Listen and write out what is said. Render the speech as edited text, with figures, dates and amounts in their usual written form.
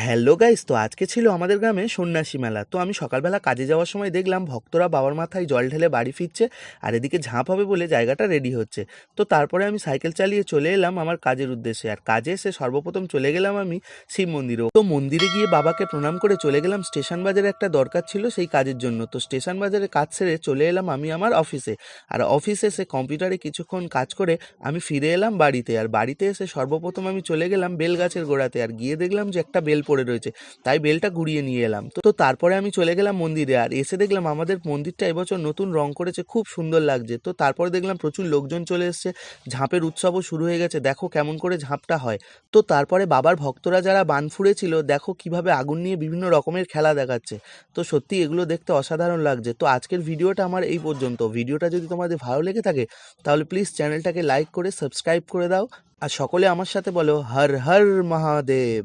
Hello guys, তো আজকে ছিল আমাদের গ্রামে সন্ন্যাসী মেলা। তো আমি সকালবেলা কাজে যাওয়ার সময় দেখলাম ভক্তরা বাবার মাথায় জল ঢেলে বাড়ি ফিরছে, আর এদিকে ঝাঁপ হবে বলে জায়গাটা রেডি হচ্ছে। তো তারপরে আমি সাইকেল চালিয়ে চলে এলাম আমার কাজের উদ্দেশ্যে, আর কাজে এসে সর্বপ্রথম চলে গেলাম আমি শিব মন্দিরে। তো মন্দিরে গিয়ে বাবাকে প্রণাম করে চলে গেলাম স্টেশন বাজারে, একটা দরকার ছিল সেই কাজের জন্য। তো স্টেশন বাজারে কাজ সেরে চলে এলাম আমি আমার অফিসে, আর অফিসে এসে কম্পিউটারে কিছুক্ষণ কাজ করে আমি ফিরে এলাম বাড়িতে। আর বাড়িতে এসে সর্বপ্রথম আমি চলে গেলাম বেল গাছের গোড়াতে, আর গিয়ে দেখলাম যে একটা বেল পড়ে রয়েছে, তাই বেলটা ঘুরিয়ে নিয়ে এলাম। তো তারপরে আমি চলে গেলাম মন্দিরে, আর এসে দেখলাম আমাদের মন্দিরটা এবছর নতুন রং করেছে, খুব সুন্দর লাগছে। তো তারপরে দেখলাম প্রচুর লোকজন চলে এসছে, ঝাঁপের উৎসবও শুরু হয়ে গেছে, দেখো কেমন করে ঝাঁপটা হয়। তো তারপরে বাবার ভক্তরা যারা বান ফুঁড়েছিল, দেখো কিভাবে আগুন নিয়ে বিভিন্ন রকমের খেলা দেখাচ্ছে। তো সত্যি এগুলো দেখতে অসাধারণ লাগছে। তো আজকের ভিডিওটা আমার এই পর্যন্ত। ভিডিওটা যদি তোমাদের ভালো লেগে থাকে তাহলে প্লিজ চ্যানেলটাকে লাইক করে সাবস্ক্রাইব করে দাও, আর সকলে আমার সাথে বলো হর হর মহাদেব।